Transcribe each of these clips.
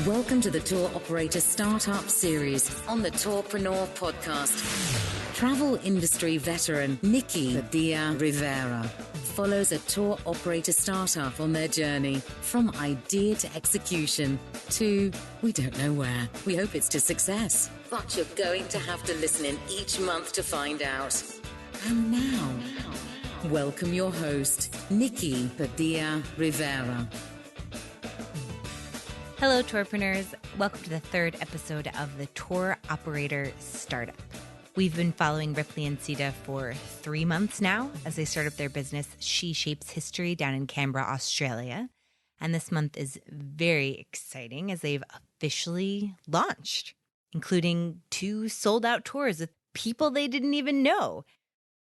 Welcome to the Tour Operator Startup Series on the Tourpreneur Podcast. Travel industry veteran Nikki Padilla Rivera follows a tour operator startup on their journey from idea to execution to we don't know where. We hope it's to success, but you're going to have to listen in each month to find out. And now, welcome your host, Nikki Padilla Rivera. Hello, Tourpreneurs. Welcome to the third episode of the Tour Operator Startup. We've been following Ripley and Sita for 3 months now as they start up their business, She Shapes History, down in Canberra, Australia. And this month is very exciting as they've officially launched, including 2 sold-out tours with people they didn't even know.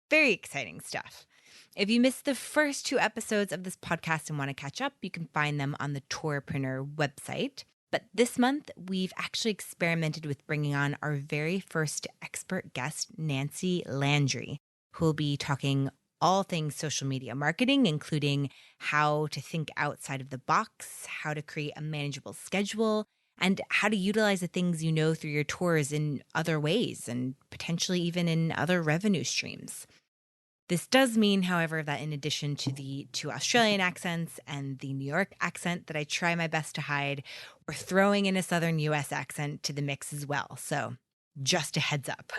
Very exciting stuff. If you missed the first 2 episodes of this podcast and want to catch up, you can find them on the Tourpreneur website. But this month, we've actually experimented with bringing on our very first expert guest, Nancy Landry, who will be talking all things social media marketing, including how to think outside of the box, how to create a manageable schedule, and how to utilize the things you know through your tours in other ways and potentially even in other revenue streams. This does mean, however, that in addition to the 2 Australian accents and the New York accent that I try my best to hide, we're throwing in a Southern US accent to the mix as well. So just a heads up.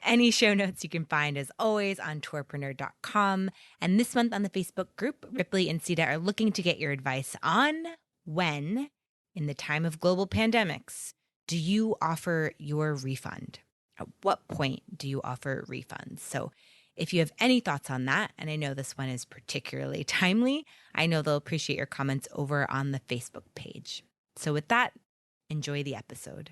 Any show notes you can find, as always, on tourpreneur.com. And this month on the Facebook group, Ripley and Sita are looking to get your advice on when, in the time of global pandemics, do you offer your refund? At what point do you offer refunds? So if you have any thoughts on that, and I know this one is particularly timely, I know they'll appreciate your comments over on the Facebook page. So with that, enjoy the episode.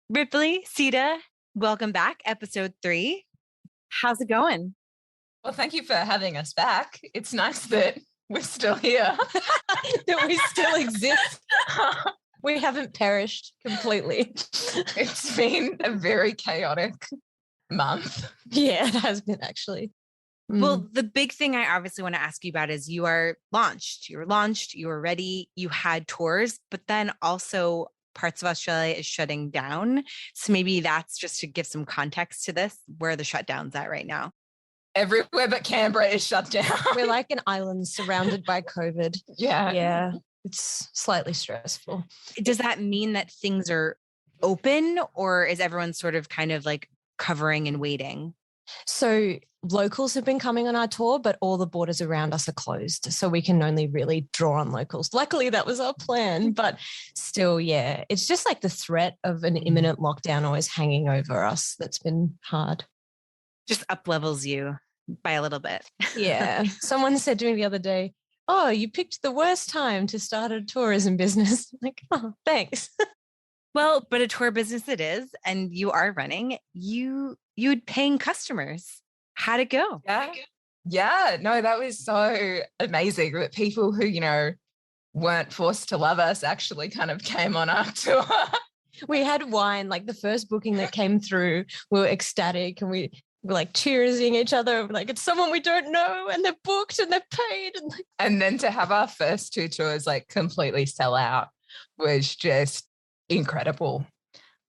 Ripley, Sita, welcome back, episode 3. How's it going? Well, thank you for having us back. It's nice that we're still here, that we still exist. We haven't perished completely. It's been a very chaotic month. Yeah, it has been actually. Well, the big thing I obviously want to ask you about is you are launched. You were ready, you had tours, but then also parts of Australia is shutting down. So maybe that's just to give some context to this, where the shutdown's at right now. Everywhere but Canberra is shut down. We're like an island surrounded by COVID. Yeah. It's slightly stressful. Does that mean that things are open, or is everyone sort of kind of like covering and waiting? So locals have been coming on our tour, but all the borders around us are closed. So we can only really draw on locals. Luckily, that was our plan. But still, yeah, it's just like the threat of an imminent lockdown always hanging over us. That's been hard. Just up levels you by a little bit. Yeah. Someone said to me the other day, "Oh, you picked the worst time to start a tourism business." I'm like, oh, thanks. Well, but a tour business it is, and you are running. You'd paying customers. How'd it go? Yeah. No, that was so amazing that people who, weren't forced to love us actually kind of came on our tour. We had wine, like the first booking that came through, we were ecstatic and we were like cheersing each other. Like, it's someone we don't know and they're booked and they're paid. And then to have our first 2 tours like completely sell out was just incredible.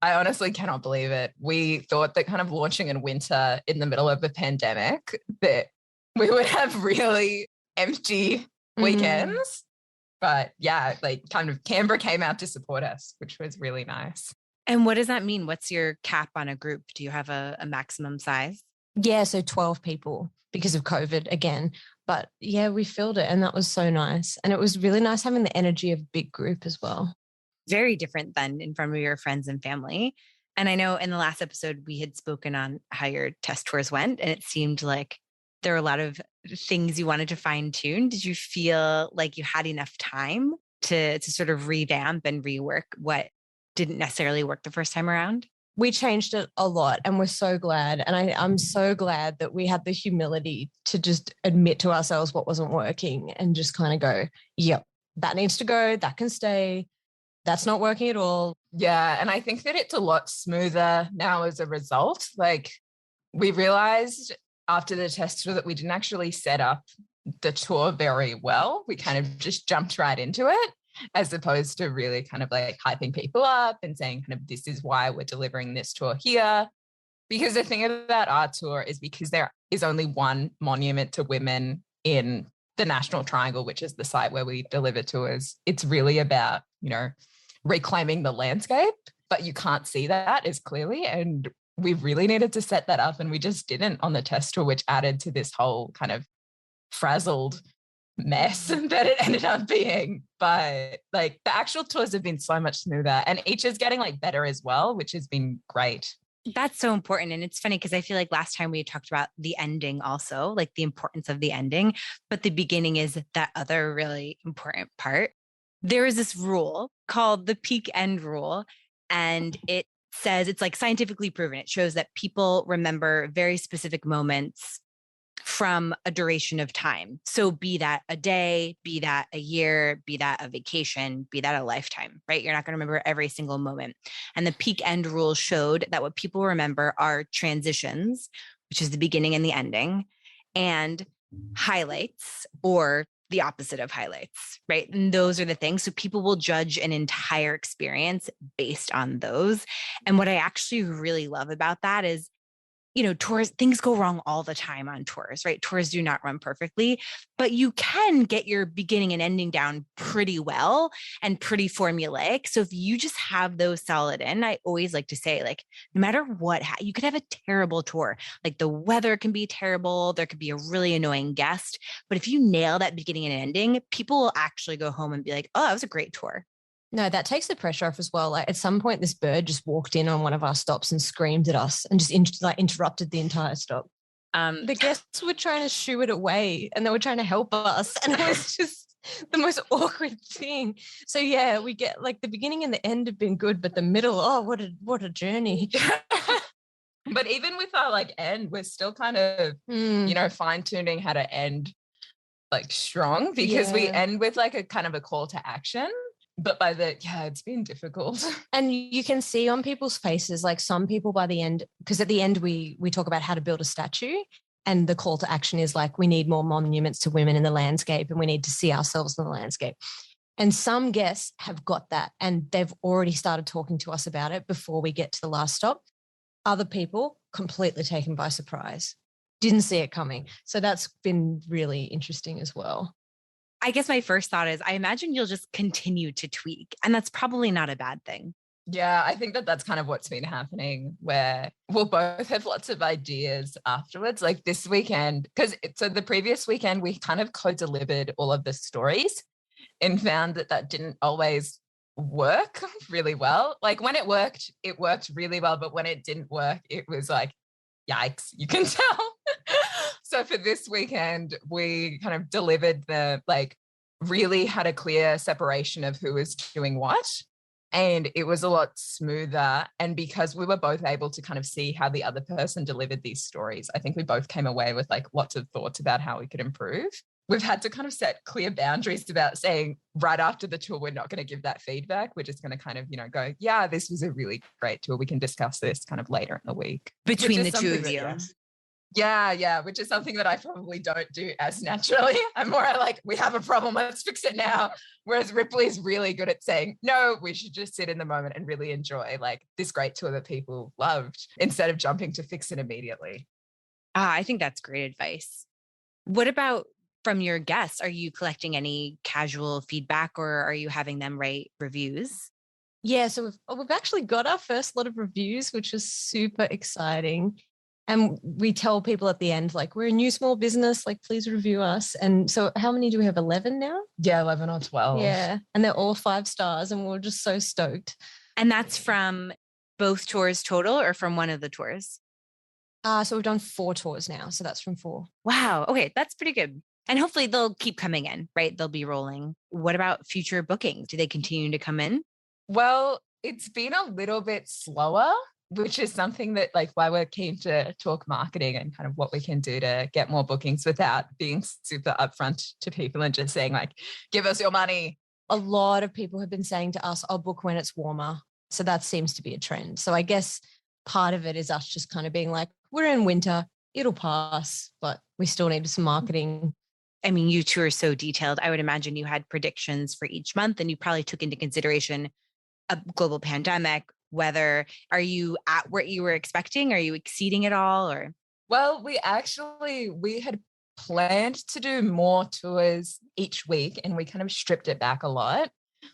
I honestly cannot believe it. We thought that kind of launching in winter in the middle of the pandemic, that we would have really empty weekends. But yeah, like kind of Canberra came out to support us, which was really nice. And what does that mean? What's your cap on a group? Do you have a maximum size? Yeah, so 12 people because of COVID again. But yeah, we filled it and that was so nice. And it was really nice having the energy of a big group as well. Very different than in front of your friends and family. And I know in the last episode, we had spoken on how your test tours went, and it seemed like there were a lot of things you wanted to fine tune. Did you feel like you had enough time to sort of revamp and rework what didn't necessarily work the first time around? We changed it a lot and we're so glad. And I'm so glad that we had the humility to just admit to ourselves what wasn't working and just kind of go, yep, that needs to go, that can stay. That's not working at all. Yeah. And I think that it's a lot smoother now as a result. Like, we realized after the test tour that we didn't actually set up the tour very well. We kind of just jumped right into it. as opposed to really kind of like hyping people up and saying kind of this is why we're delivering this tour here. Because the thing about our tour is because there is only one monument to women in the National Triangle, which is the site where we deliver tours. It's really about, reclaiming the landscape, but you can't see that as clearly. And we really needed to set that up, and we just didn't on the test tour, which added to this whole kind of frazzled mess that it ended up being. But like the actual tours have been so much smoother, and each is getting like better as well, which has been great. That's so important. And it's funny because I feel like last time we talked about the ending also, like the importance of the ending, but the beginning is that other really important part. There is this rule called the peak end rule, and it says it's like scientifically proven. It shows that people remember very specific moments from a duration of time. So be that a day, be that a year, be that a vacation, be that a lifetime, right? You're not going to remember every single moment. And the peak end rule showed that what people remember are transitions, which is the beginning and the ending, and highlights, or the opposite of highlights, right? And those are the things. So people will judge an entire experience based on those. And what I actually really love about that is, tours, things go wrong all the time on tours, right? Tours do not run perfectly, but you can get your beginning and ending down pretty well and pretty formulaic. So if you just have those solid in, I always like to say, like, no matter what, you could have a terrible tour. Like the weather can be terrible. There could be a really annoying guest, but if you nail that beginning and ending, people will actually go home and be like, oh, that was a great tour. No, that takes the pressure off as well. Like at some point, this bird just walked in on one of our stops and screamed at us and just interrupted the entire stop. The guests were trying to shoo it away and they were trying to help us. And it was just the most awkward thing. So yeah, we get like the beginning and the end have been good, but the middle, oh, what a journey. But even with our like end, we're still kind of, fine tuning how to end like strong, because we end with like a kind of a call to action. But it's been difficult. And you can see on people's faces, like some people by the end, because at the end we talk about how to build a statue, and the call to action is like, we need more monuments to women in the landscape and we need to see ourselves in the landscape. And some guests have got that and they've already started talking to us about it before we get to the last stop. Other people completely taken by surprise, didn't see it coming. So that's been really interesting as well. I guess my first thought is I imagine you'll just continue to tweak, and that's probably not a bad thing. Yeah, I think that's kind of what's been happening, where we'll both have lots of ideas afterwards. Like this weekend, so the previous weekend, we kind of co-delivered all of the stories and found that didn't always work really well. Like when it worked really well. But when it didn't work, it was like, yikes, you can tell. So for this weekend, we kind of delivered really had a clear separation of who was doing what. And it was a lot smoother. And because we were both able to kind of see how the other person delivered these stories, I think we both came away with like lots of thoughts about how we could improve. We've had to kind of set clear boundaries about saying right after the tour, we're not going to give that feedback. We're just going to kind of, go, yeah, this was a really great tour. We can discuss this kind of later in the week. Between the two of you. Yeah, which is something that I probably don't do as naturally. I'm more like, we have a problem, let's fix it now. Whereas Ripley's really good at saying, no, we should just sit in the moment and really enjoy like this great tour that people loved, instead of jumping to fix it immediately. I think that's great advice. What about from your guests? Are you collecting any casual feedback, or are you having them write reviews? Yeah, so we've actually got our first lot of reviews, which is super exciting. And we tell people at the end, like, we're a new small business, like, please review us. And so how many do we have? 11 now? Yeah, 11 or 12. Yeah. And they're all 5 stars and we're just so stoked. And that's from both tours total or from one of the tours? So we've done 4 tours now. So that's from 4. Wow. Okay. That's pretty good. And hopefully they'll keep coming in, right? They'll be rolling. What about future bookings? Do they continue to come in? Well, it's been a little bit slower, which is something that like why we're keen to talk marketing and kind of what we can do to get more bookings without being super upfront to people and just saying like, give us your money. A lot of people have been saying to us, I'll book when it's warmer. So that seems to be a trend. So I guess part of it is us just kind of being like, we're in winter, it'll pass, but we still need some marketing. I mean, you two are so detailed. I would imagine you had predictions for each month and you probably took into consideration a global pandemic, weather. Are you at what you were expecting? Are you exceeding it all or? Well, we had planned to do more tours each week and we kind of stripped it back a lot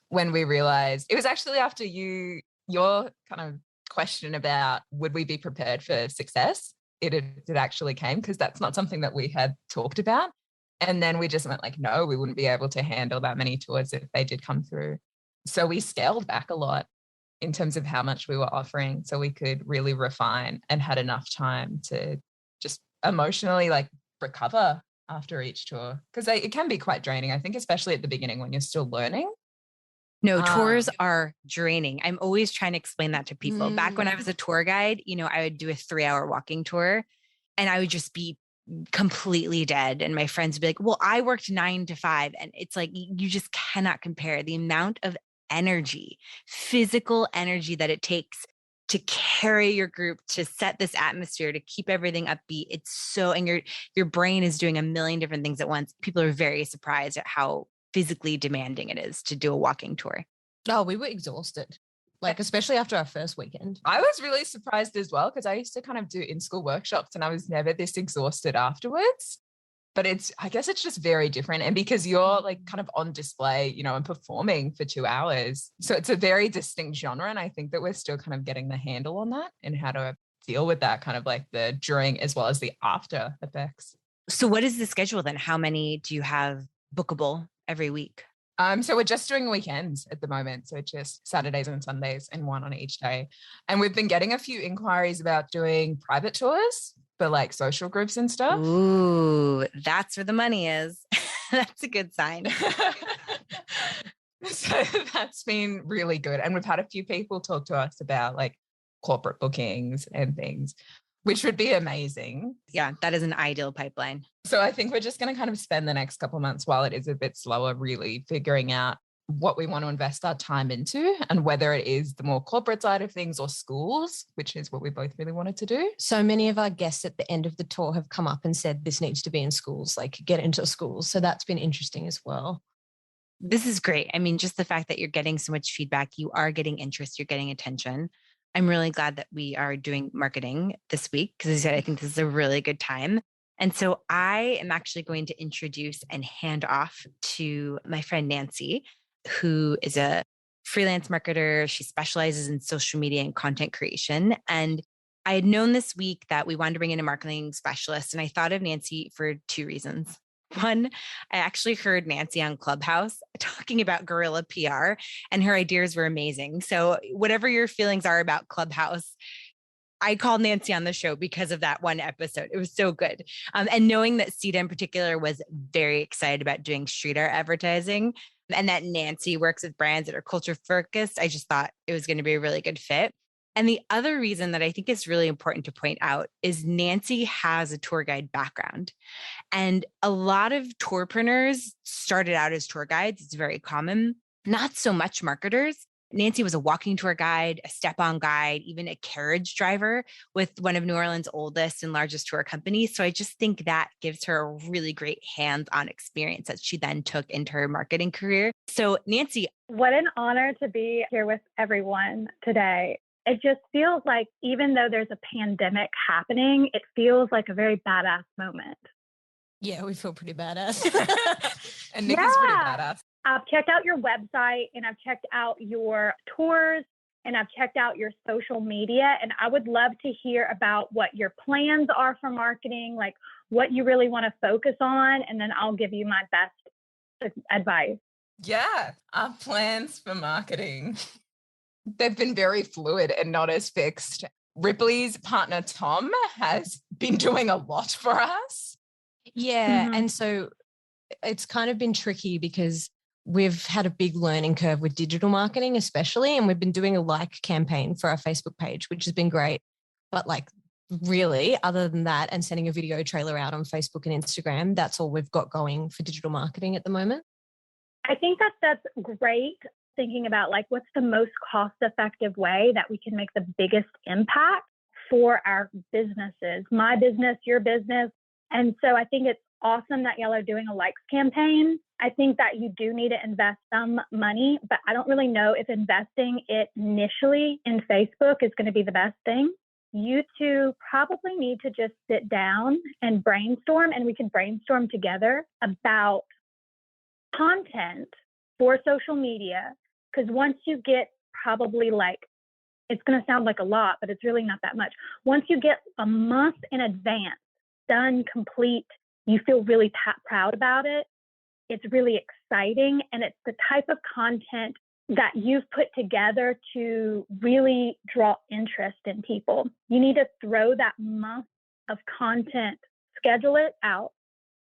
when we realized it was actually after your kind of question about would we be prepared for success? It actually came because that's not something that we had talked about. And then we just went like, no, we wouldn't be able to handle that many tours if they did come through. So we scaled back a lot in terms of how much we were offering so we could really refine and had enough time to just emotionally like recover after each tour. Because it can be quite draining, I think, especially at the beginning when you're still learning. No, tours are draining. I'm always trying to explain that to people. Back when I was a tour guide, I would do a 3-hour walking tour and I would just be completely dead. And my friends would be like, well, I worked 9 to 5. And it's like, you just cannot compare the amount of energy, physical energy that it takes to carry your group, to set this atmosphere, to keep everything upbeat. It's so, and your brain is doing a million different things at once. People are very surprised at how physically demanding it is to do a walking tour. Oh, we were exhausted, like especially after our first weekend. I was really surprised as well because I used to kind of do in-school workshops and I was never this exhausted afterwards. But I guess it's just very different. And because you're like kind of on display, and performing for 2 hours. So it's a very distinct genre. And I think that we're still kind of getting the handle on that and how to deal with that kind of like the during as well as the after effects. So what is the schedule then? How many do you have bookable every week? So we're just doing weekends at the moment. So just Saturdays and Sundays and one on each day. And we've been getting a few inquiries about doing private tours for like social groups and stuff. Ooh, that's where the money is. That's a good sign. So that's been really good. And we've had a few people talk to us about like corporate bookings and things, which would be amazing. Yeah, that is an ideal pipeline. So I think we're just going to kind of spend the next couple of months while it is a bit slower, really figuring out what we want to invest our time into and whether it is the more corporate side of things or schools, which is what we both really wanted to do. So many of our guests at the end of the tour have come up and said this needs to be in schools, like get into schools. So that's been interesting as well. This is great. I mean, just the fact that you're getting so much feedback, you are getting interest, you're getting attention. I'm really glad that we are doing marketing this week because as I said, I think this is a really good time. And so I am actually going to introduce and hand off to my friend Nancy, who is a freelance marketer. She specializes in social media and content creation. And I had known this week that we wanted to bring in a marketing specialist. And I thought of Nancy for 2 reasons. One, I actually heard Nancy on Clubhouse talking about guerrilla PR and her ideas were amazing. So whatever your feelings are about Clubhouse, I called Nancy on the show because of that one episode. It was so good. And knowing that Sita in particular was very excited about doing street art advertising and that Nancy works with brands that are culture focused, I just thought it was going to be a really good fit. And the other reason that I think is really important to point out is Nancy has a tour guide background. And a lot of tourpreneurs started out as tour guides. It's very common, not so much marketers. Nancy was a walking tour guide, a step-on guide, even a carriage driver with one of New Orleans' oldest and largest tour companies. So I just think that gives her a really great hands-on experience that she then took into her marketing career. So Nancy. What an honor to be here with everyone today. It just feels like even though there's a pandemic happening, it feels like a very badass moment. Yeah, we feel pretty badass. And Nikki's pretty badass. I've checked out your website and I've checked out your tours and I've checked out your social media. And I would love to hear about what your plans are for marketing, like what you really want to focus on. And then I'll give you my best advice. Yeah, our plans for marketing. They've been very fluid and not as fixed. Ripley's partner, Tom, has been doing a lot for us. Yeah. Mm-hmm. And so it's kind of been tricky because we've had a big learning curve with digital marketing, especially, and we've been doing a like campaign for our Facebook page, which has been great. But like really, other than that and sending a video trailer out on Facebook and Instagram, that's all we've got going for digital marketing at the moment. I think that's great. Thinking about like what's the most cost-effective way that we can make the biggest impact for our businesses, my business, your business. And so I think it's awesome that y'all are doing a likes campaign. I think that you do need to invest some money, but I don't really know if investing it initially in Facebook is going to be the best thing. You two probably need to just sit down and brainstorm, and we can brainstorm together about content for social media. Because once you get probably like, it's going to sound like a lot, but it's really not that much. Once you get a month in advance, done, complete, you feel really proud about it. It's really exciting. And it's the type of content that you've put together to really draw interest in people. You need to throw that month of content, schedule it out,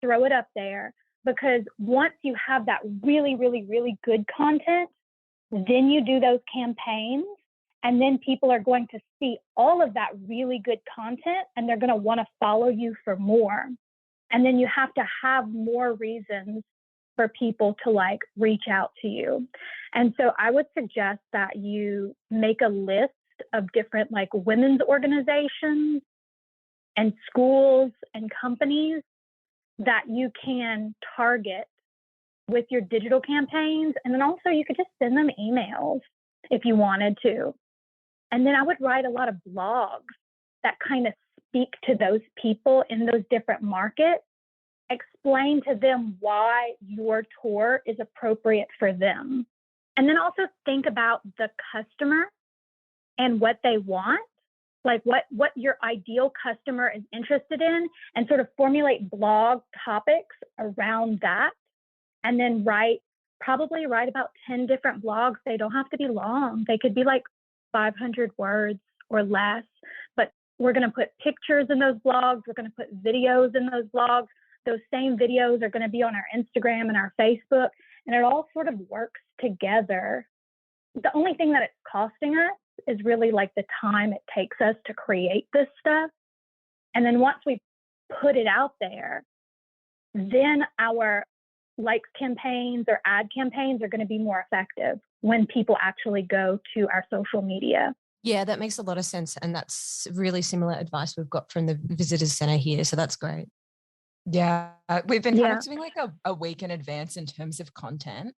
throw it up there, because once you have that really, really, really good content, then you do those campaigns, and then people are going to see all of that really good content, and they're going to want to follow you for more. And then you have to have more reasons for people to like reach out to you. And so I would suggest that you make a list of different like women's organizations and schools and companies that you can target with your digital campaigns. And then also you could just send them emails if you wanted to. And then I would write a lot of blogs that kind of speak to those people in those different markets. Explain to them why your tour is appropriate for them. And then also think about the customer and what they want, like what your ideal customer is interested in, and sort of formulate blog topics around that. And then probably write about 10 different blogs. They don't have to be long. They could be like 500 words or less, but we're going to put pictures in those blogs. We're going to put videos in those blogs. Those same videos are going to be on our Instagram and our Facebook, and it all sort of works together. The only thing that it's costing us is really like the time it takes us to create this stuff. And then once we put it out there, then our likes campaigns or ad campaigns are going to be more effective when people actually go to our social media. Yeah, that makes a lot of sense. And that's really similar advice we've got from the visitors center here. So that's great. Yeah, we've been kind of doing like a week in advance in terms of content.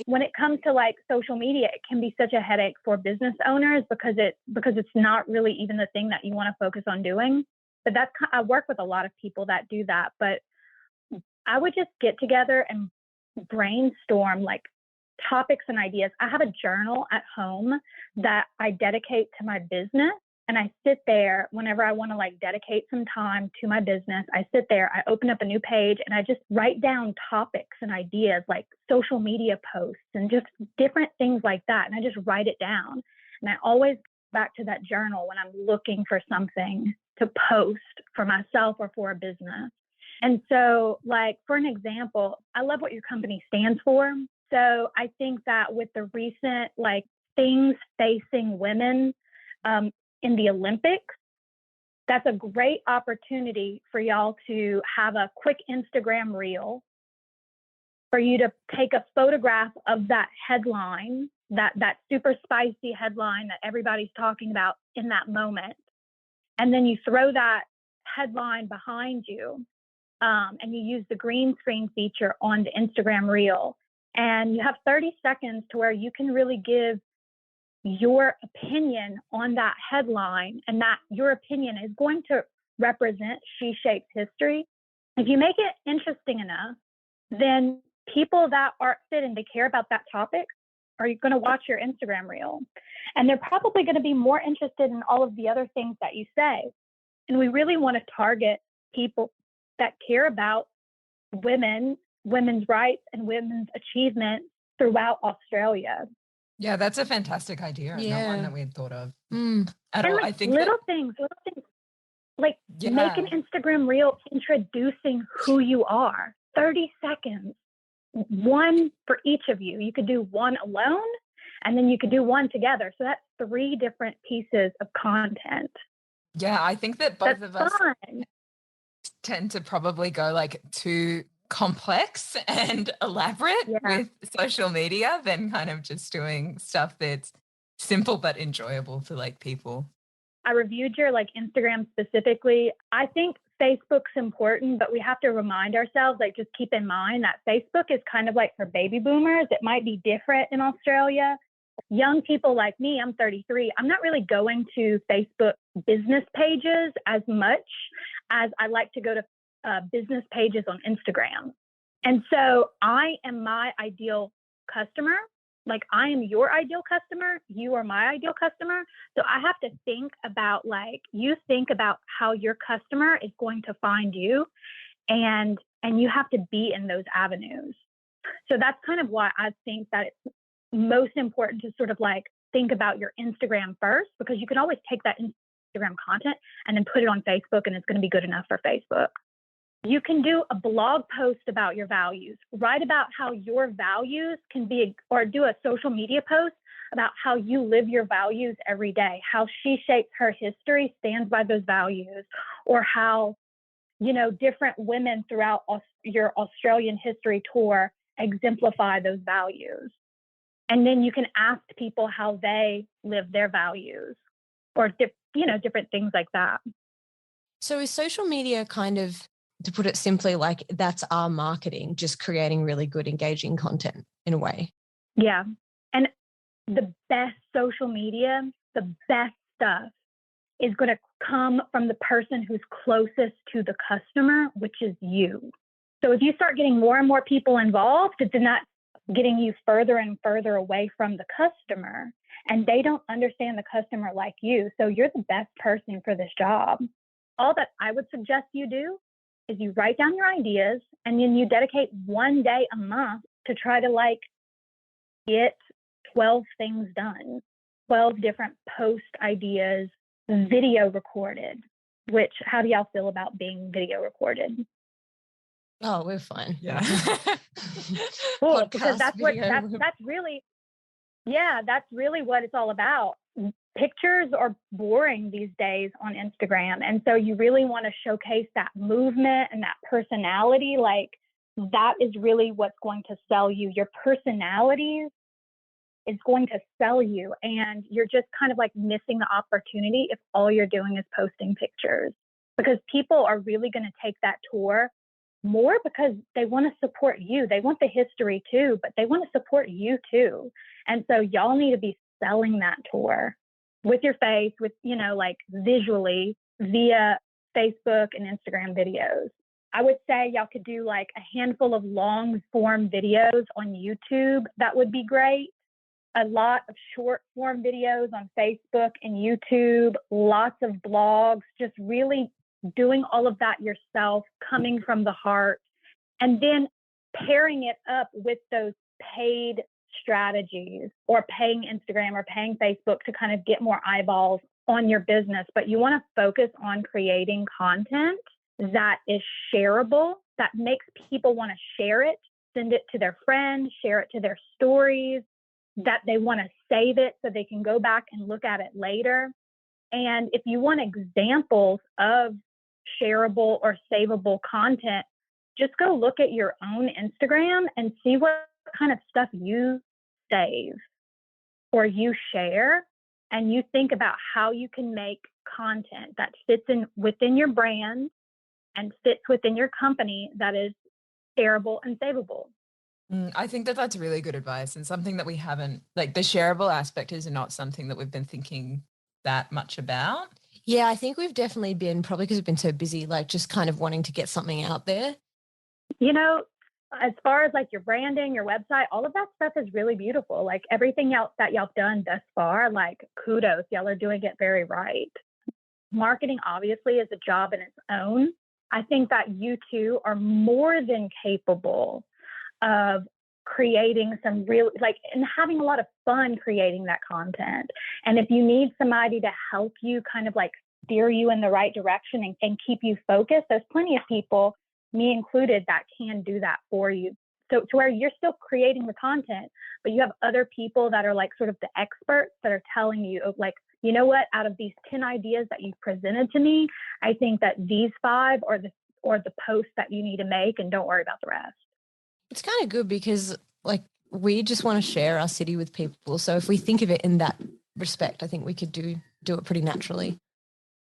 When it comes to like social media, it can be such a headache for business owners because it's not really even the thing that you want to focus on doing. But I work with a lot of people that do that. But I would just get together and brainstorm like topics and ideas. I have a journal at home that I dedicate to my business. And I sit there whenever I want to like dedicate some time to my business. I sit there, I open up a new page, and I just write down topics and ideas like social media posts and just different things like that. And I just write it down. And I always go back to that journal when I'm looking for something to post for myself or for a business. And so like, for an example, I love what your company stands for. So I think that with the recent like things facing women, in the Olympics, that's a great opportunity for y'all to have a quick Instagram reel, for you to take a photograph of that headline, that super spicy headline that everybody's talking about in that moment. And then you throw that headline behind you, and you use the green screen feature on the Instagram reel. And you have 30 seconds to where you can really give your opinion on that headline, and that your opinion is going to represent She Shapes history. If you make it interesting enough, then people that are interested and they care about that topic are going to watch your Instagram reel. And they're probably going to be more interested in all of the other things that you say. And we really want to target people that care about women's rights and women's achievement throughout Australia. Yeah, that's a fantastic idea. Yeah. Not one that we had thought of And at all. like I think little things, like make an Instagram reel introducing who you are. 30 seconds, one for each of you. You could do one alone, and then you could do one together. So that's 3 different pieces of content. Yeah, I think that both That's of us fun. tend to probably go like too complex and elaborate with social media than kind of just doing stuff that's simple but enjoyable for like people. I reviewed your like Instagram specifically. I think Facebook's important, but we have to remind ourselves, like, just keep in mind that Facebook is kind of like for baby boomers. It might be different in Australia. Young people like me, I'm 33, I'm not really going to Facebook business pages as much as I like to go to business pages on Instagram. And so I am my ideal customer. Like, I am your ideal customer. You are my ideal customer. So I have to think about, like, you think about how your customer is going to find you, and you have to be in those avenues. So that's kind of why I think that it's most important to sort of like think about your Instagram first, because you can always take that Instagram content and then put it on Facebook, and it's going to be good enough for Facebook. You can do a blog post about your values, write about how your values can be, or do a social media post about how you live your values every day, how She Shapes Her History stands by those values, or how, you know, different women throughout your Australian history tour exemplify those values. And then you can ask people how they live their values, or, different things like that. So is social media kind of, to put it simply, like that's our marketing, just creating really good, engaging content in a way? Yeah. And the best social media, the best stuff is going to come from the person who's closest to the customer, which is you. So if you start getting more and more people involved, then that's getting you further and further away from the customer, and they don't understand the customer like you. So you're the best person for this job. All that I would suggest you do is you write down your ideas, and then you dedicate one day a month to try to like get 12 things done, 12 different post ideas, video recorded. Which, how do y'all feel about being video recorded? Oh, we're fine. Yeah. Cool, because that's really, that's really what it's all about. Pictures are boring these days on Instagram. And so you really want to showcase that movement and that personality. Like, that is really what's going to sell you. Your personality is going to sell you. And you're just kind of like missing the opportunity if all you're doing is posting pictures, because people are really going to take that tour more because they want to support you. They want the history too, but they want to support you too. And so y'all need to be selling that tour with your face, with, like visually via Facebook and Instagram videos. I would say y'all could do like a handful of long form videos on YouTube. That would be great. A lot of short form videos on Facebook and YouTube, lots of blogs, just really doing all of that yourself, coming from the heart, and then pairing it up with those paid strategies, or paying Instagram or paying Facebook to kind of get more eyeballs on your business. But you want to focus on creating content that is shareable, that makes people want to share it, send it to their friends, share it to their stories, that they want to save it so they can go back and look at it later. And if you want examples of shareable or savable content, just go look at your own Instagram and see what kind of stuff you save or you share, and you think about how you can make content that fits in within your brand and fits within your company that is shareable and savable. I think that that's really good advice, and something that we haven't, like the shareable aspect is not something that we've been thinking that much about. Yeah, I think we've definitely been, probably because we've been so busy, like just kind of wanting to get something out there. As far as like your branding, your website, all of that stuff is really beautiful. Like everything else that y'all done thus far, like kudos, y'all are doing it very right. Marketing obviously is a job in its own. I think that you two are more than capable of creating some real, and having a lot of fun creating that content. And if you need somebody to help you kind of like steer you in the right direction and keep you focused, there's plenty of people, me included, that can do that for you. So to where you're still creating the content, but you have other people that are like sort of the experts that are telling you, like, you know what, out of these 10 ideas that you presented to me, I think that these 5 are the posts that you need to make, and don't worry about the rest. It's kind of good because like we just want to share our city with people. So if we think of it in that respect, I think we could do it pretty naturally.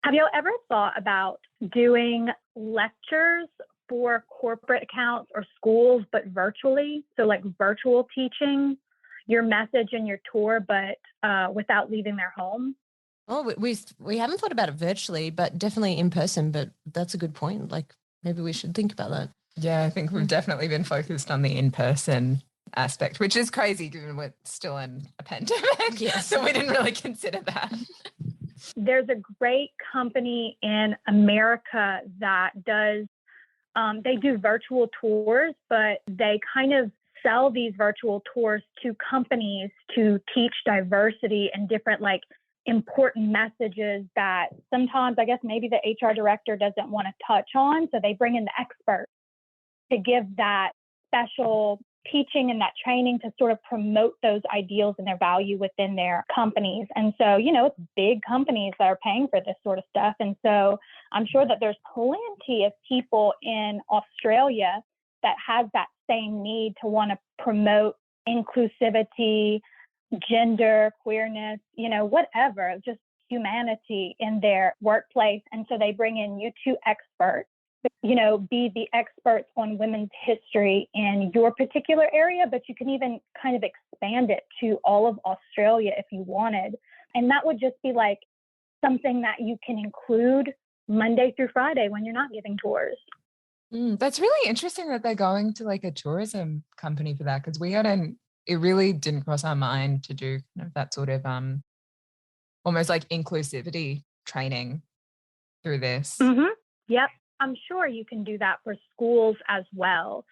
Have you ever thought about doing lectures for corporate accounts or schools, but virtually? So like virtual teaching your message and your tour, but without leaving their home? Oh, we haven't thought about it virtually, but definitely in person. But that's a good point. Like maybe we should think about that. Yeah, I think we've definitely been focused on the in-person aspect, which is crazy given we're still in a pandemic. Yes. So we didn't really consider that. There's a great company in America that does, they do virtual tours, but they kind of sell these virtual tours to companies to teach diversity and different like important messages that sometimes I guess maybe the HR director doesn't want to touch on. So they bring in the expert to give that special teaching and that training to sort of promote those ideals and their value within their companies. And so, it's big companies that are paying for this sort of stuff. And so I'm sure that there's plenty of people in Australia that has that same need to want to promote inclusivity, gender, queerness, whatever, just humanity in their workplace. And so they bring in you two experts, be the experts on women's history in your particular area, but you can even kind of expand it to all of Australia if you wanted. And that would just be like something that you can include Monday through Friday when you're not giving tours. That's really interesting that they're going to like a tourism company for that, because it really didn't cross our mind to do kind of that sort of almost like inclusivity training through this. Mm-hmm. Yep. I'm sure you can do that for schools as well.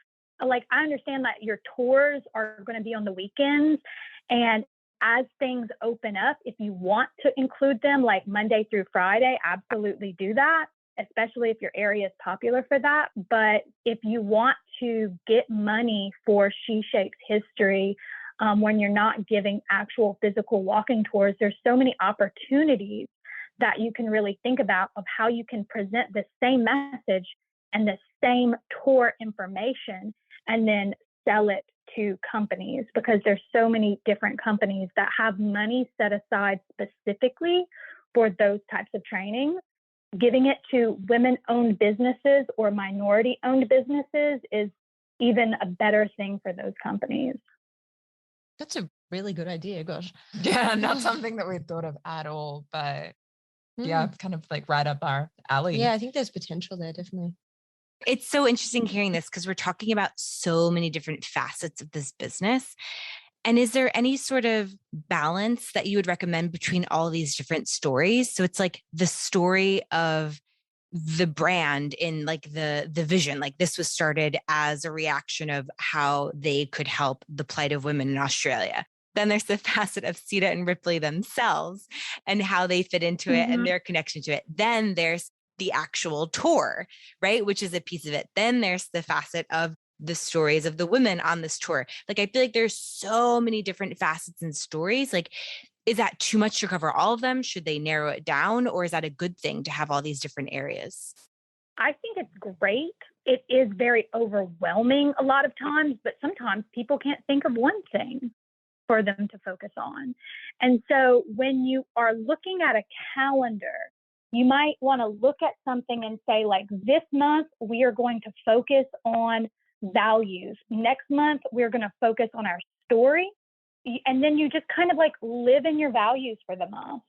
Like, I understand that your tours are going to be on the weekends. And as things open up, if you want to include them like Monday through Friday, absolutely do that, especially if your area is popular for that. But if you want to get money for She Shapes History, when you're not giving actual physical walking tours, there's so many opportunities that you can really think about of how you can present the same message and the same tour information and then sell it to companies, because there's so many different companies that have money set aside specifically for those types of training. Giving it to women-owned businesses or minority-owned businesses is even a better thing for those companies. That's a really good idea. Gosh. Yeah, not something that we thought of at all, but yeah, kind of like right up our alley. Yeah, I think there's potential there, definitely. It's so interesting hearing this because we're talking about so many different facets of this business. And is there any sort of balance that you would recommend between all these different stories? So it's like the story of the brand in like the vision, like this was started as a reaction of how they could help the plight of women in Australia. Then there's the facet of Sita and Ripley themselves and how they fit into it and their connection to it. Then there's the actual tour, right? Which is a piece of it. Then there's the facet of the stories of the women on this tour. Like, I feel like there's so many different facets and stories. Like, is that too much to cover all of them? Should they narrow it down? Or is that a good thing to have all these different areas? I think it's great. It is very overwhelming a lot of times, but sometimes people can't think of one thing for them to focus on. And so when you are looking at a calendar, you might want to look at something and say, like, this month, we are going to focus on values. Next month, we're going to focus on our story. And then you just kind of like live in your values for the month.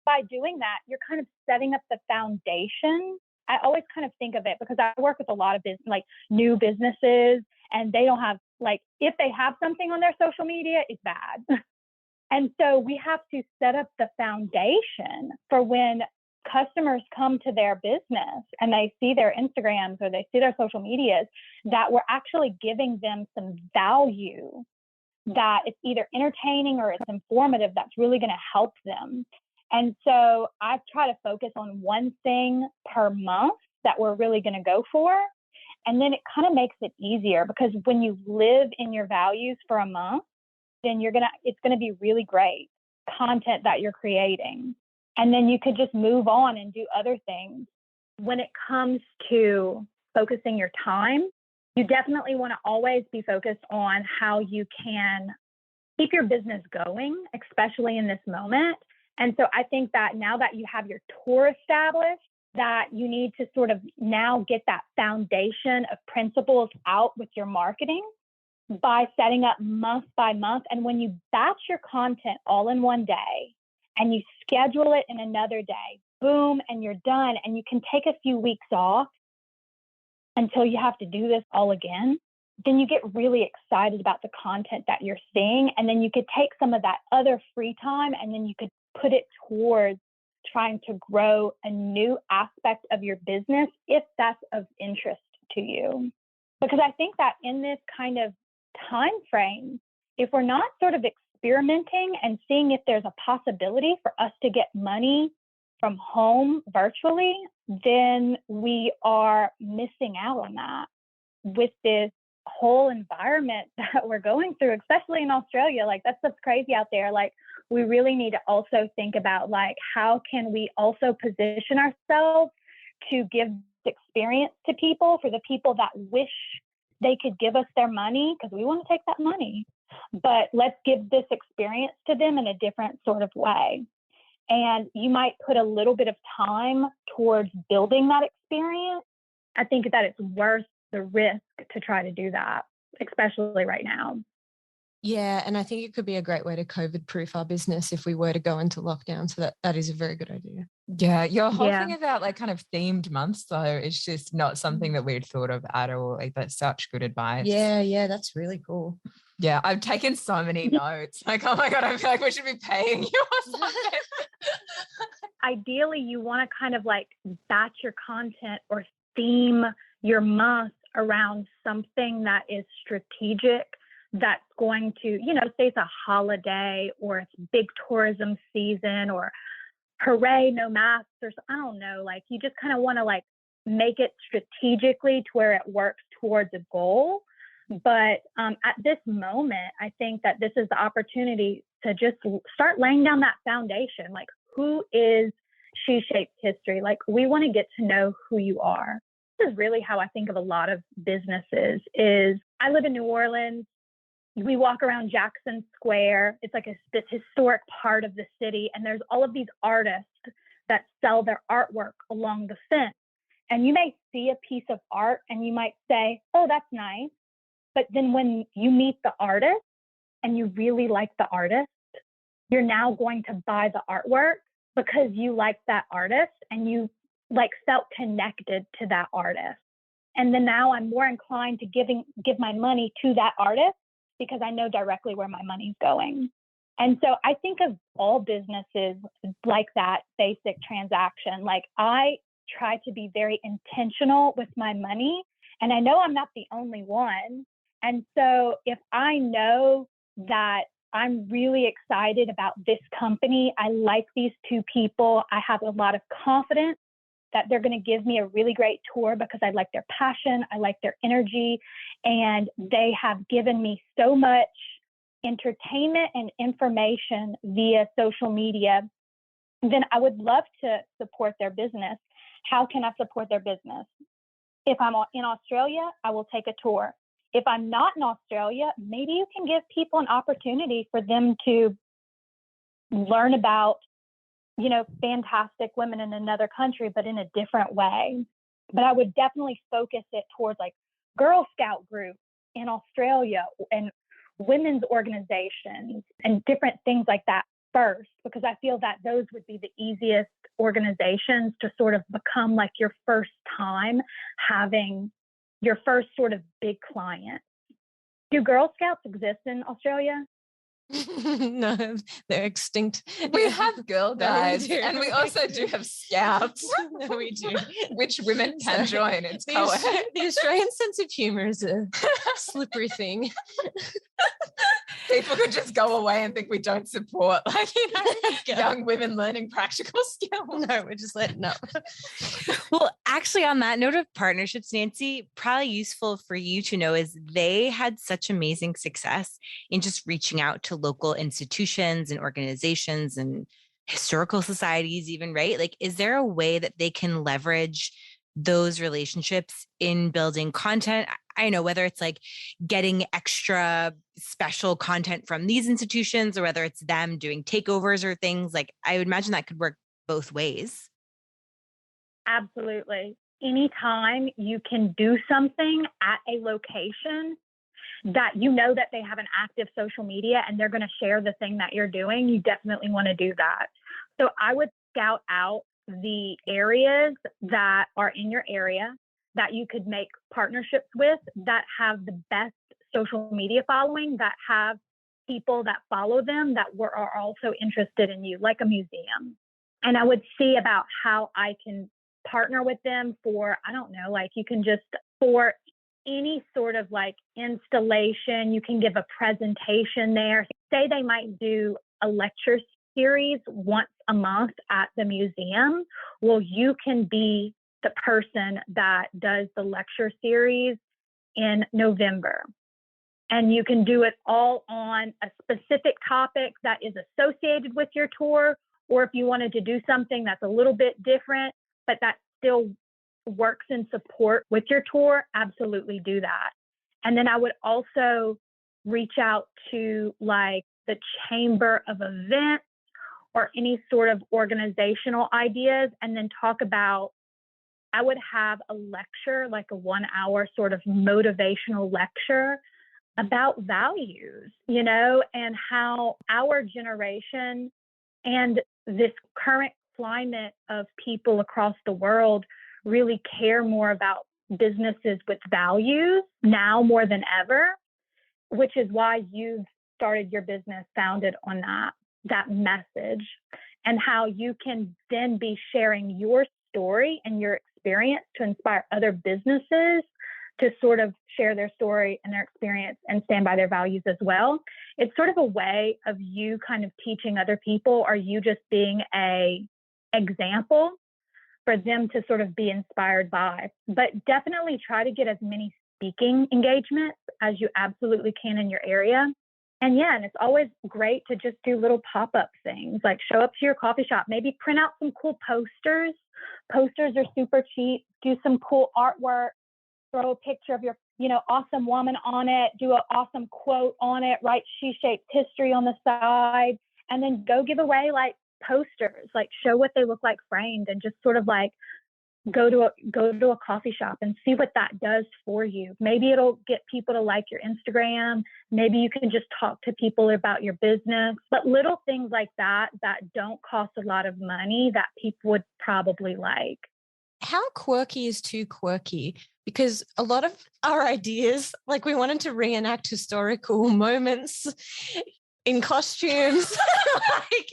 By doing that, you're kind of setting up the foundation. I always kind of think of it because I work with a lot of like new businesses, and they don't have, like, if they have something on their social media, it's bad. And so we have to set up the foundation for when customers come to their business and they see their Instagrams or they see their social medias, that we're actually giving them some value, that it's either entertaining or it's informative, that's really going to help them. And so I try to focus on one thing per month that we're really going to go for. And then it kind of makes it easier, because when you live in your values for a month, then it's going to be really great content that you're creating. And then you could just move on and do other things. When it comes to focusing your time, you definitely want to always be focused on how you can keep your business going, especially in this moment, And so I think that now that you have your tour established, that you need to sort of now get that foundation of principles out with your marketing by setting up month by month. And when you batch your content all in one day and you schedule it in another day, boom, and you're done, and you can take a few weeks off until you have to do this all again, then you get really excited about the content that you're seeing. And then you could take some of that other free time and then you could put it towards trying to grow a new aspect of your business if that's of interest to you. Because I think that in this kind of time frame, if we're not sort of experimenting and seeing if there's a possibility for us to get money from home virtually, then we are missing out on that with this whole environment that we're going through, especially in Australia. Like, that's what's crazy out there. Like, we really need to also think about, like, how can we also position ourselves to give experience to people, for the people that wish they could give us their money, because we want to take that money, but let's give this experience to them in a different sort of way. And you might put a little bit of time towards building that experience. I think that it's worth the risk to try to do that, especially right now. Yeah, and I think it could be a great way to COVID-proof our business if we were to go into lockdown. So that is a very good idea. Yeah, your whole thing about like kind of themed months, though, is just not something that we'd thought of at all. Like, that's such good advice. Yeah, that's really cool. Yeah, I've taken so many notes. Like, oh my God, I feel like we should be paying you or something. Ideally, you want to kind of like batch your content or theme your month around something that is strategic, that's going to, say it's a holiday or it's big tourism season or hooray, no masks, or I don't know, like you just kind of want to like make it strategically to where it works towards a goal. But at this moment, I think that this is the opportunity to just start laying down that foundation. Like, who is She Shapes History? Like, we want to get to know who you are. This is really how I think of a lot of businesses. Is I live in New Orleans. We walk around Jackson Square. It's like this historic part of the city. And there's all of these artists that sell their artwork along the fence. And you may see a piece of art and you might say, oh, that's nice. But then when you meet the artist and you really like the artist, you're now going to buy the artwork because you like that artist and you like felt connected to that artist. And then now I'm more inclined to give my money to that artist because I know directly where my money's going. And so I think of all businesses like that basic transaction. Like, I try to be very intentional with my money, and I know I'm not the only one. And so if I know that I'm really excited about this company, I like these two people, I have a lot of confidence that they're going to give me a really great tour because I like their passion, I like their energy, and they have given me so much entertainment and information via social media, then I would love to support their business. How can I support their business? If I'm in Australia, I will take a tour. If I'm not in Australia, maybe you can give people an opportunity for them to learn about, fantastic women in another country, but in a different way. But I would definitely focus it towards like Girl Scout groups in Australia and women's organizations and different things like that first, because I feel that those would be the easiest organizations to sort of become like your first time having your first sort of big client. Do Girl Scouts exist in Australia? No, they're extinct. We have Girl Guides, No, and we also do have Scouts. No, we do. Which women can join. It's co-ed. The Australian sense of humor is a slippery thing. People could just go away and think we don't support, young women learning practical skills. No, we're just letting up. Well, actually, on that note of partnerships, Nancy, probably useful for you to know is they had such amazing success in just reaching out to local institutions and organizations and historical societies even, right? Like, is there a way that they can leverage those relationships in building content? I know whether it's like getting extra special content from these institutions or whether it's them doing takeovers or things, like I would imagine that could work both ways. Absolutely. Anytime you can do something at a location that you know that they have an active social media and they're going to share the thing that you're doing, you definitely want to do that. So I would scout out the areas that are in your area that you could make partnerships with that have the best social media following, that have people that follow them that are also interested in you, like a museum. And I would see about how I can partner with them for, I don't know, like you can just, for any sort of like installation, you can give a presentation there. Say they might do a lecture series once a month at the museum. Well, you can be the person that does the lecture series in November. And you can do it all on a specific topic that is associated with your tour. Or if you wanted to do something that's a little bit different, but that still works in support with your tour, absolutely do that. And then I would also reach out to like the Chamber of Events or any sort of organizational ideas, and then talk about, I would have a lecture, like a 1 hour sort of motivational lecture about values, you know, and how our generation and this current climate of people across the world really care more about businesses with values now more than ever, which is why you've started your business founded on that message, and how you can then be sharing your story and your experience to inspire other businesses to sort of share their story and their experience and stand by their values as well. It's sort of a way of you kind of teaching other people, or you just being a example for them to sort of be inspired by. But definitely try to get as many speaking engagements as you absolutely can in your area. And yeah, and it's always great to just do little pop-up things, like show up to your coffee shop, maybe print out some cool posters. Posters are super cheap. Do some cool artwork, throw a picture of your, you know, awesome woman on it, do an awesome quote on it, write She Shapes History on the side, and then go give away like posters, like show what they look like framed, and just sort of like go to a coffee shop and see what that does for you. Maybe it'll get people to like your Instagram. Maybe you can just talk to people about your business. But little things like that don't cost a lot of money that people would probably like. How quirky is too quirky? Because a lot of our ideas, like we wanted to reenact historical moments in costumes. Like,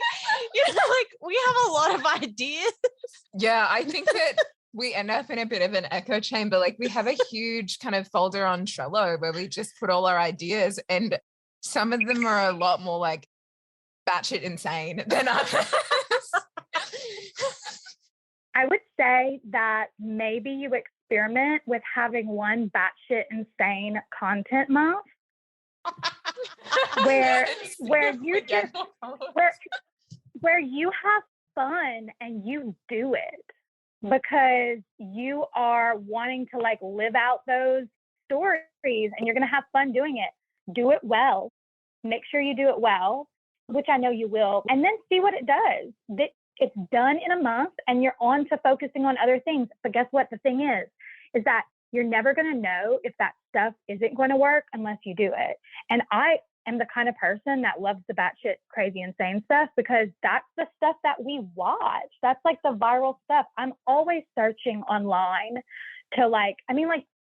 you know, like we have a lot of ideas. Yeah, I think that we end up in a bit of an echo chamber. Like we have a huge kind of folder on Trello where we just put all our ideas, and some of them are a lot more like batshit insane than others. I would say that maybe you experiment with having one batshit insane content month where you just where you have fun and you do it because you are wanting to like live out those stories, and you're going to have fun doing it. Do it well. Make sure you do it well, which I know you will, and then see what it does. It's done in a month and you're on to focusing on other things. But guess what? The thing is that you're never going to know if that stuff isn't going to work unless you do it. And I am the kind of person that loves the batshit crazy insane stuff because that's the stuff that we watch. That's like the viral stuff. I'm always searching online to like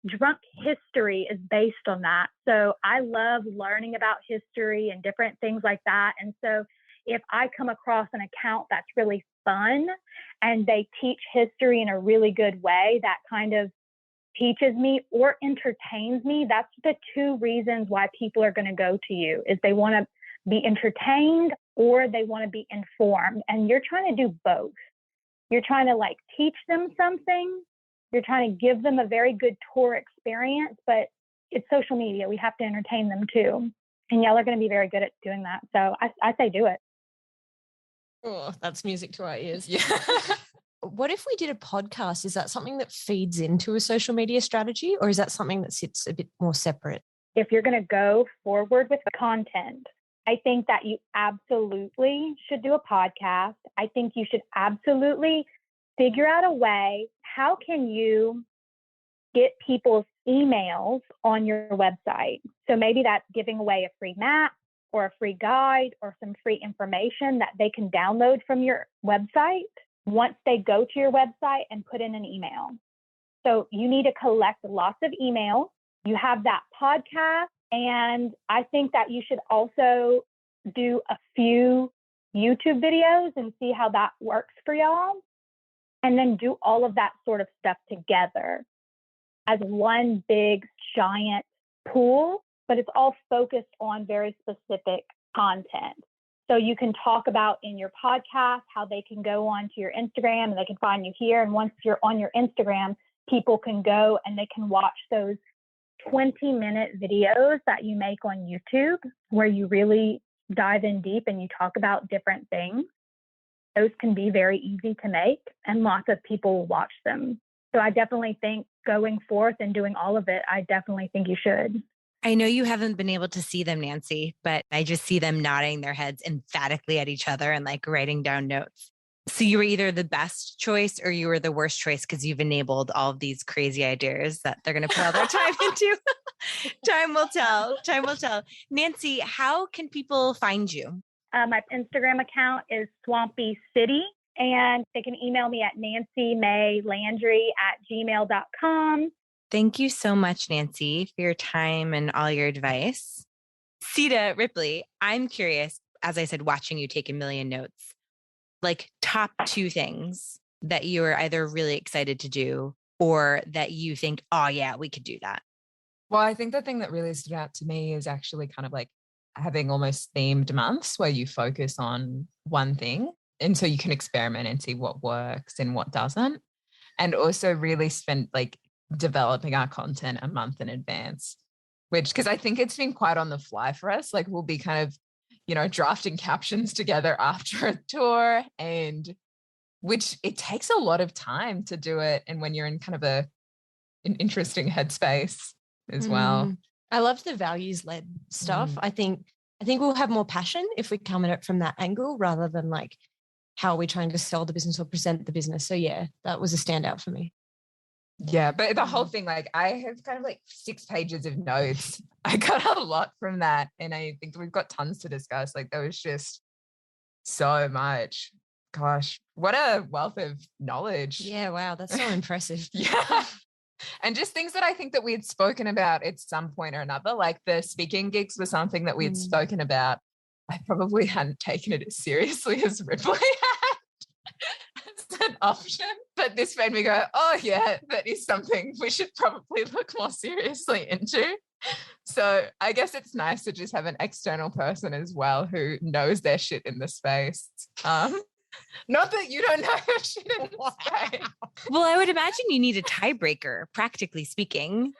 Drunk History is based on that. So I love learning about history and different things like that. And so if I come across an account that's really fun and they teach history in a really good way that kind of teaches me or entertains me, that's the two reasons why people are going to go to you, is they want to be entertained or they want to be informed. And you're trying to do both. You're trying to like teach them something. You're trying to give them a very good tour experience, but it's social media. We have to entertain them too. And y'all are going to be very good at doing that. So I say do it. Oh, that's music to our ears. Yeah. What if we did a podcast? Is that something that feeds into a social media strategy, or is that something that sits a bit more separate? If you're going to go forward with content, I think that you absolutely should do a podcast. I think you should absolutely figure out a way. How can you get people's emails on your website? So maybe that's giving away a free map or a free guide or some free information that they can download from your website once they go to your website and put in an email. So you need to collect lots of emails. You have that podcast, and I think that you should also do a few YouTube videos and see how that works for y'all. And then do all of that sort of stuff together as one big giant pool, but it's all focused on very specific content. So you can talk about in your podcast how they can go onto your Instagram and they can find you here. And once you're on your Instagram, people can go and they can watch those 20-minute videos that you make on YouTube where you really dive in deep and you talk about different things. Those can be very easy to make and lots of people will watch them. So I definitely think going forth and doing all of it, I definitely think you should. I know you haven't been able to see them, Nancy, but I just see them nodding their heads emphatically at each other and like writing down notes. So you were either the best choice or you were the worst choice because you've enabled all of these crazy ideas that they're going to put all their time into. Time will tell. Time will tell. Nancy, how can people find you? My Instagram account is Swampy City, and they can email me at nancymaylandry@gmail.com. Thank you so much, Nancy, for your time and all your advice. Sita Ripley, I'm curious, as I said, watching you take a million notes, like top 2 things that you are either really excited to do or that you think, oh yeah, we could do that. Well, I think the thing that really stood out to me is actually kind of like having almost themed months where you focus on one thing. And so you can experiment and see what works and what doesn't. And also really spend like developing our content a month in advance, which, because I think it's been quite on the fly for us. Like we'll be kind of, drafting captions together after a tour, and which it takes a lot of time to do it. And when you're in kind of an interesting headspace as well. I love the values-led stuff. I think we'll have more passion if we come at it from that angle rather than like how are we trying to sell the business or present the business. So yeah, that was a standout for me. Yeah, but the whole thing, like I have kind of like 6 pages of notes. I got a lot from that, and I think we've got tons to discuss. Like there was just so much. Gosh, what a wealth of knowledge. Yeah, wow, that's so impressive. Yeah. And just things that I think that we had spoken about at some point or another, like the speaking gigs was something that we had spoken about. I probably hadn't taken it as seriously as Ripley had as an option, but this made me go, oh yeah, that is something we should probably look more seriously into. So I guess it's nice to just have an external person as well who knows their shit in the space. Not that you don't know your shit in the space. Well, I would imagine you need a tiebreaker, practically speaking.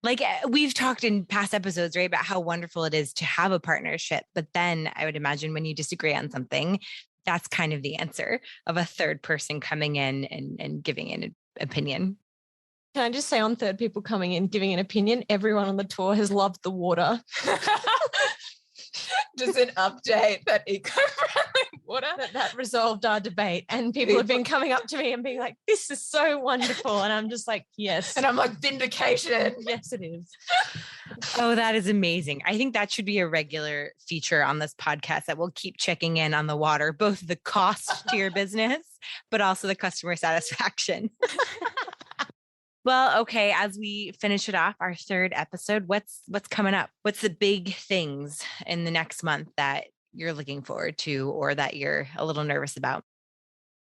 Like we've talked in past episodes, right, about how wonderful it is to have a partnership. But then I would imagine when you disagree on something, that's kind of the answer of a third person coming in and giving an opinion. Can I just say on third people coming in, giving an opinion, everyone on the tour has loved the water. Just an update that eco-friendly water. That resolved our debate. And people have been coming up to me and being like, this is so wonderful. And I'm just like, yes. And I'm like, vindication. Yes, it is. Oh, that is amazing. I think that should be a regular feature on this podcast that we'll keep checking in on the water, both the cost to your business, but also the customer satisfaction. Well, okay, as we finish it off, our 3rd episode, what's coming up? What's the big things in the next month that you're looking forward to or that you're a little nervous about?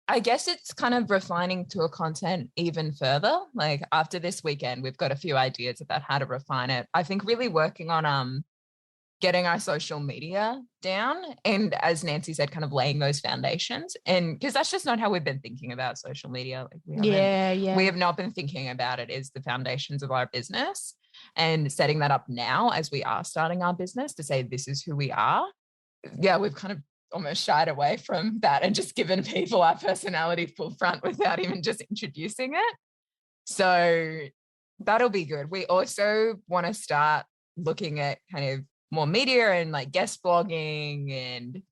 I guess it's kind of refining to a content even further. Like after this weekend, we've got a few ideas about how to refine it. I think really working on getting our social media down. And as Nancy said, kind of laying those foundations. And because that's just not how we've been thinking about social media. Like we have not been thinking about it as the foundations of our business, and setting that up now as we are starting our business to say, this is who we are. Yeah, we've kind of almost shied away from that and just given people our personality full front without even just introducing it. So that'll be good. We also want to start looking at kind of more media and like guest blogging. And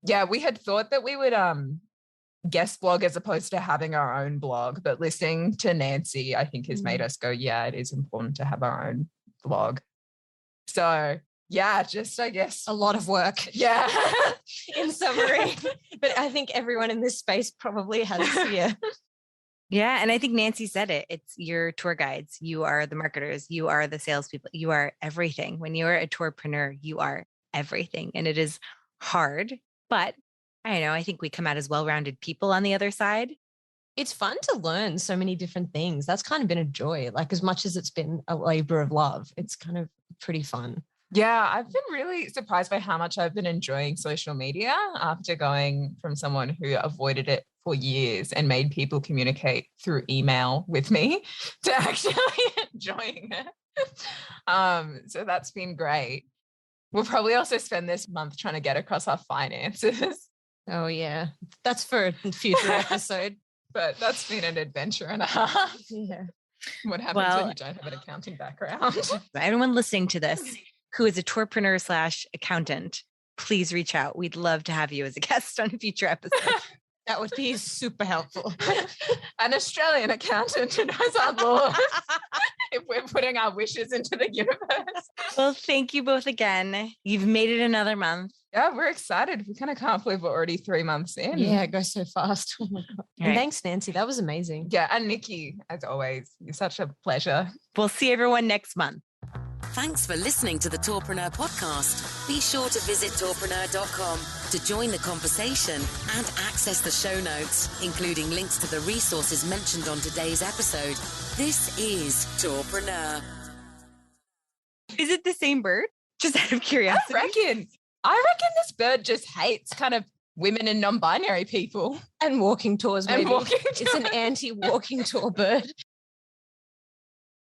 yeah, we had thought that we would guest blog as opposed to having our own blog, but listening to Nancy, I think has made us go, yeah, it is important to have our own blog. So yeah, just I guess A lot of work. yeah. In summary. But I think everyone in this space probably has, yeah. Yeah. And I think Nancy said it. It's your tour guides. You are the marketers. You are the salespeople. You are everything. When you are a tourpreneur, you are everything. And it is hard, but I don't know. I think we come out as well-rounded people on the other side. It's fun to learn so many different things. That's kind of been a joy. Like as much as it's been a labor of love, it's kind of pretty fun. Yeah, I've been really surprised by how much I've been enjoying social media after going from someone who avoided it for years and made people communicate through email with me to actually enjoying it. So that's been great. We'll probably also spend this month trying to get across our finances. Oh yeah. That's for a future episode. But that's been an adventure and a half. Yeah. What happens when you don't have an accounting background? Everyone listening to this who is a tourpreneur / accountant, please reach out. We'd love to have you as a guest on a future episode. That would be super helpful. An Australian accountant who knows our laws. If we're putting our wishes into the universe. Well, thank you both again. You've made it another month. Yeah, we're excited. We kind of can't believe we're already 3 months in. Yeah, it goes so fast. Oh my God. And Right. thanks, Nancy. That was amazing. Yeah, and Nikki, as always, you're such a pleasure. We'll see everyone next month. Thanks for listening to the Tourpreneur podcast. Be sure to visit tourpreneur.com to join the conversation and access the show notes, including links to the resources mentioned on today's episode. This is Tourpreneur. Is it the same bird? Just out of I curiosity. reckon this bird just hates kind of women and non-binary people. And walking tours, And maybe. walking It's an anti-walking tour bird.